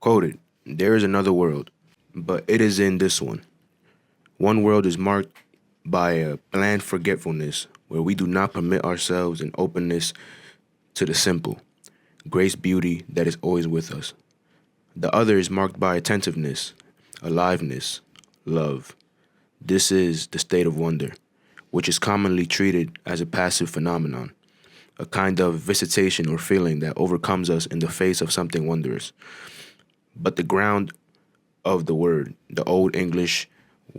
Quoted, there is another world, but it is in this one. One world is marked by a bland forgetfulness where we do not permit ourselves an openness to the simple, grace beauty that is always with us. The other is marked by attentiveness, aliveness, love. This is the state of wonder, which is commonly treated as a passive phenomenon, a kind of visitation or feeling that overcomes us in the face of something wondrous. But the ground of the word, the Old English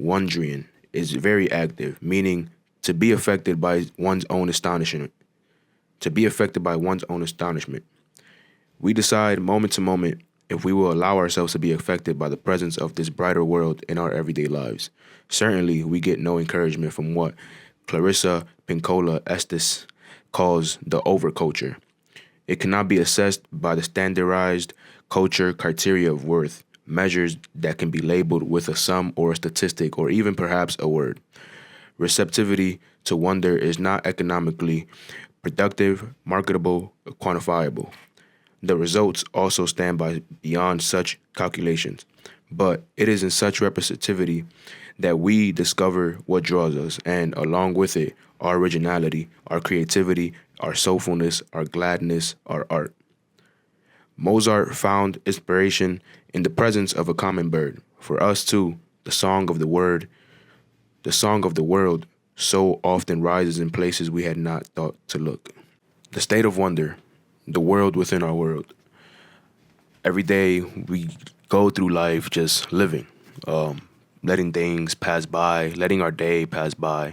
wondrian, is very active, meaning to be affected by one's own astonishment. To be affected by one's own astonishment. We decide moment to moment if we will allow ourselves to be affected by the presence of this brighter world in our everyday lives. Certainly, we get no encouragement from what Clarissa Pinkola Estes calls the overculture. It cannot be assessed by the standardized culture criteria of worth, measures that can be labeled with a sum or a statistic or even perhaps a word. Receptivity to wonder is not economically productive, marketable, or quantifiable. The results also stand by beyond such calculations, but it is in such representativity that we discover what draws us, and along with it, our originality, our creativity, our soulfulness, our gladness, our art. Mozart found inspiration in the presence of a common bird. For us too, the song of the word, the song of the world, so often rises in places we had not thought to look. The state of wonder, the world within our world. Every day we go through life just living, letting things pass by, letting our day pass by,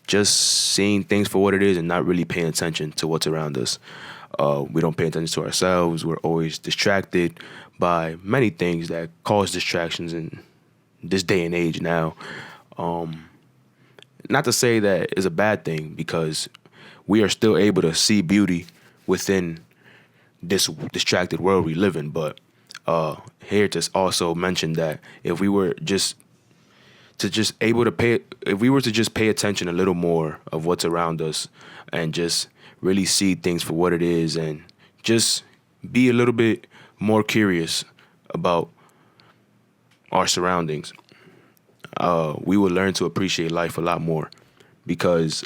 just seeing things for what it is and not really paying attention to what's around us. We don't pay attention to ourselves. We're always distracted by many things that cause distractions in this day and age now. Not to say that is a bad thing because we are still able to see beauty within this distracted world we live in. But here to also mention that if we were if we were to just pay attention a little more of what's around us and just really see things for what it is and just be a little bit more curious about our surroundings, we will learn to appreciate life a lot more because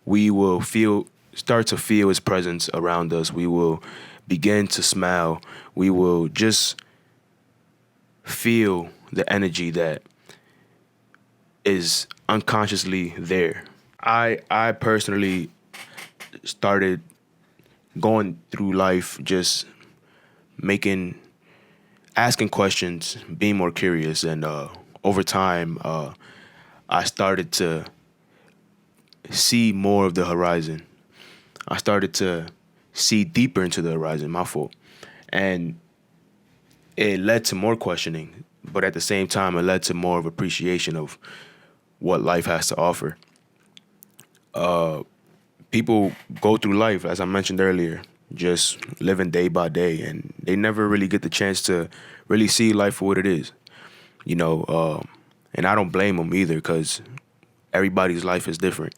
we will start to feel his presence around us. We will begin to smile. We will just feel the energy that is unconsciously there. I personally started going through life just asking questions, being more curious, and over time, I started to see more of the horizon. I started to see deeper into the horizon, my fault. And it led to more questioning, but at the same time, it led to more of appreciation of what life has to offer. People go through life, as I mentioned earlier, just living day by day, and they never really get the chance to really see life for what it is, you know. And I don't blame them either, because everybody's life is different.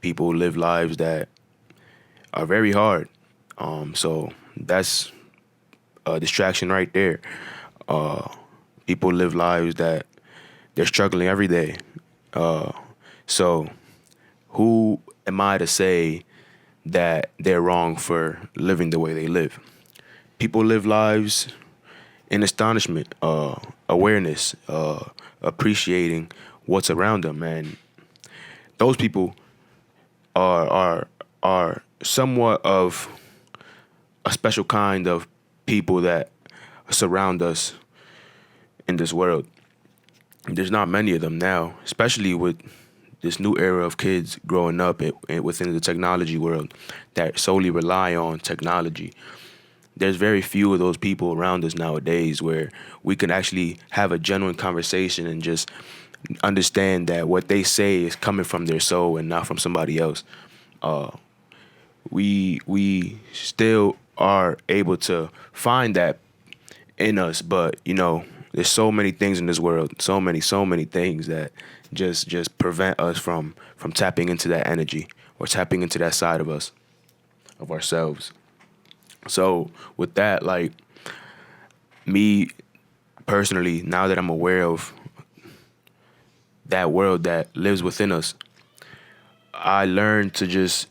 People live lives that are very hard, so that's a distraction right there. People live lives that they're struggling every day. So who am I to say that they're wrong for living the way they live? People live lives in astonishment, awareness, appreciating what's around them, and those people are somewhat of a special kind of people that surround us in this world. There's not many of them now, especially with this new era of kids growing up within the technology world that solely rely on technology. There's very few of those people around us nowadays where we can actually have a genuine conversation and just understand that what they say is coming from their soul and not from somebody else. We still are able to find that in us, but there's so many things in this world, so many things that just prevent us from tapping into that energy or tapping into that side of us, of ourselves. So with that, like me personally, now that I'm aware of that world that lives within us, I learned to just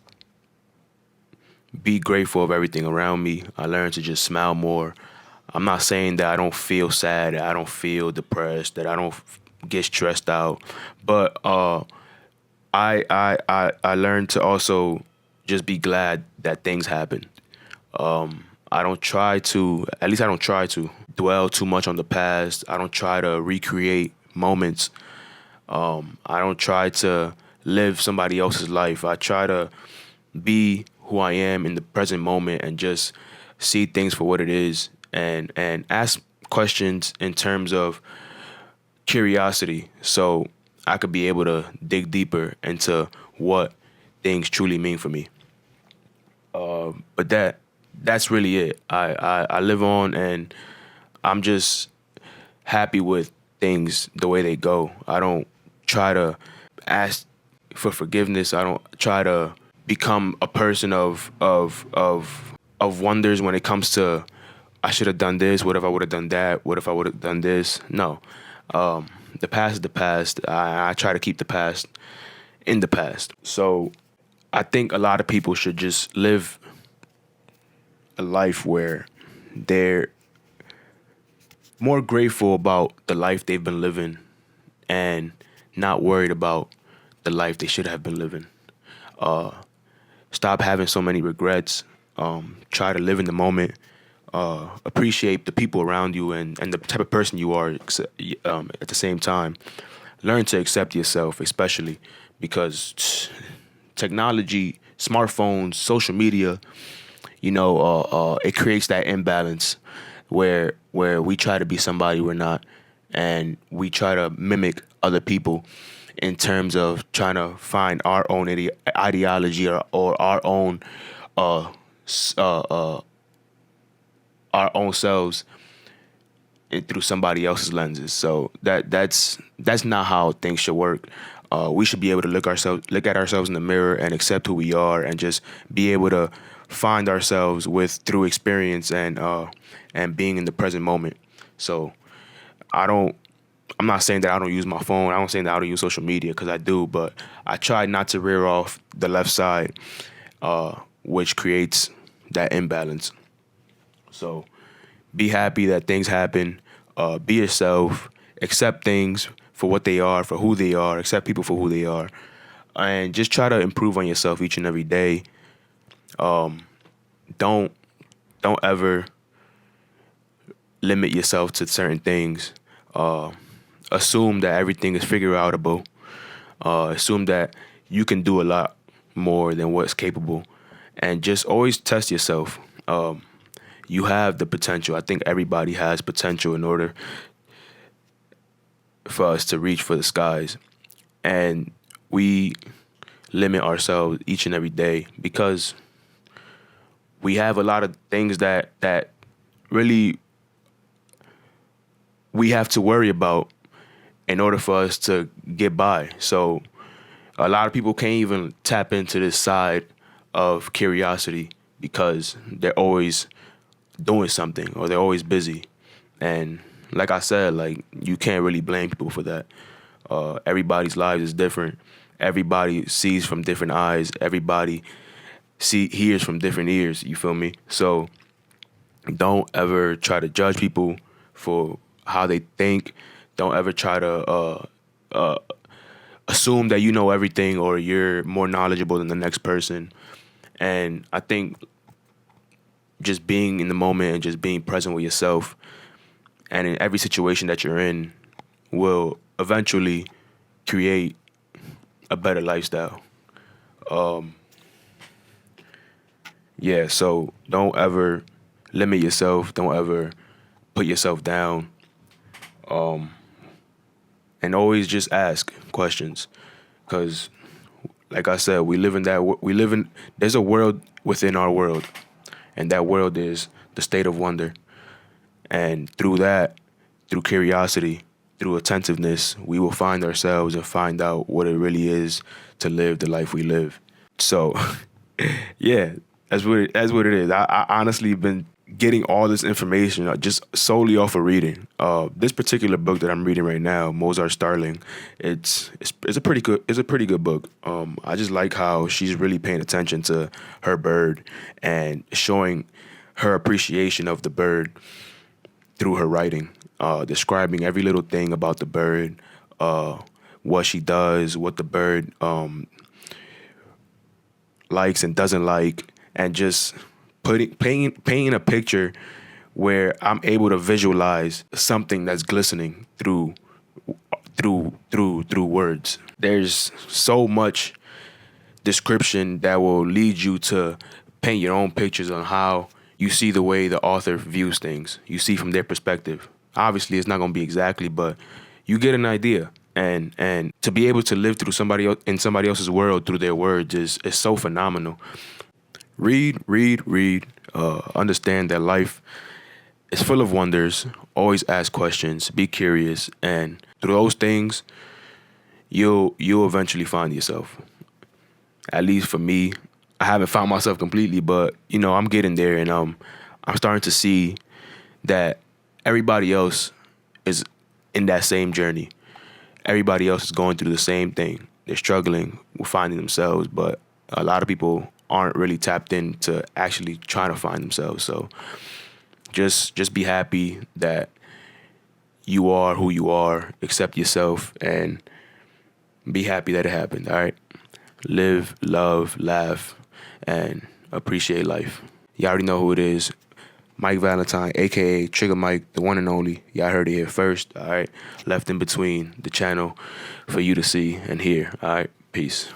be grateful of everything around me. I learned to just smile more. I'm not saying that I don't feel sad, that I don't feel depressed, that I don't get stressed out, but I learned to also just be glad that things happen. I don't try to, at least I don't try to dwell too much on the past. I don't try to recreate moments. I don't try to live somebody else's life. I try to be who I am in the present moment and just see things for what it is, and ask questions in terms of curiosity, so I could be able to dig deeper into what things truly mean for me. But that's really it. I live on, and I'm just happy with things the way they go. I don't try to ask for forgiveness. I don't try to become a person of wonders when it comes to I should have done this. What if I would have done that? What if I would have done this? No. The past is the past. I try to keep the past in the past. So I think a lot of people should just live a life where they're more grateful about the life they've been living and not worried about the life they should have been living. Stop having so many regrets. Try to live in the moment. Appreciate the people around you and the type of person you are at the same time. Learn to accept yourself, especially because technology, smartphones, social media, it creates that imbalance where we try to be somebody we're not, and we try to mimic other people in terms of trying to find our own ideology or uh, s- uh, uh, our own selves through somebody else's lenses. So that's not how things should work. We should be able to look at ourselves in the mirror and accept who we are, and just be able to find ourselves with through experience and being in the present moment. So I don't. I'm not saying that I don't use my phone. I don't saying that I don't use social media, because I do, but I try not to rear off the left side, which creates that imbalance. So be happy that things happen. Be yourself. Accept things for what they are, for who they are. Accept people for who they are, and just try to improve on yourself each and every day. Don't don't ever limit yourself to certain things. Assume that everything is figure outable. Assume that you can do a lot more than what's capable, and just always test yourself. You have the potential. I think everybody has potential in order for us to reach for the skies. And we limit ourselves each and every day because we have a lot of things that really we have to worry about in order for us to get by. So a lot of people can't even tap into this side of curiosity because they're always doing something or they're always busy. And like I said, like you can't really blame people for that. Everybody's lives is different. Everybody sees from different eyes. Everybody hears from different ears. You feel me? So don't ever try to judge people for how they think. Don't ever try to assume that you know everything or you're more knowledgeable than the next person. And I think just being in the moment and just being present with yourself and in every situation that you're in will eventually create a better lifestyle. Yeah, so don't ever limit yourself. Don't ever put yourself down. And always just ask questions. Because, like I said, we live in, there's a world within our world. And that world is the state of wonder. And through that, through curiosity, through attentiveness, we will find ourselves and find out what it really is to live the life we live. So, yeah, That's what it is. I honestly been getting all this information just solely off of reading. This particular book that I'm reading right now, Mozart Starling, it's a pretty good book. I just like how she's really paying attention to her bird and showing her appreciation of the bird through her writing, describing every little thing about the bird, uh, what she does, what the bird likes and doesn't like, and just painting a picture where I'm able to visualize something that's glistening through words. There's so much description that will lead you to paint your own pictures on how you see the way the author views things. You see from their perspective. Obviously, it's not going to be exactly, but you get an idea. And to be able to live through somebody else in somebody else's world through their words is so phenomenal. Read, read, read. Understand that life is full of wonders. Always ask questions. Be curious, and through those things, you'll eventually find yourself. At least for me, I haven't found myself completely, but I'm getting there, and I'm starting to see that everybody else is in that same journey. Everybody else is going through the same thing. They're struggling with finding themselves, but a lot of people aren't really tapped into actually trying to find themselves. So just be happy that you are who you are, accept yourself, and be happy that it happened. All right. Live, love, laugh, and appreciate life. You already know who it is. Mike Valentine, aka Trigger Mike, the one and only. Y'all heard it here first. All right. Left in between the channel for you to see and hear. All right. Peace.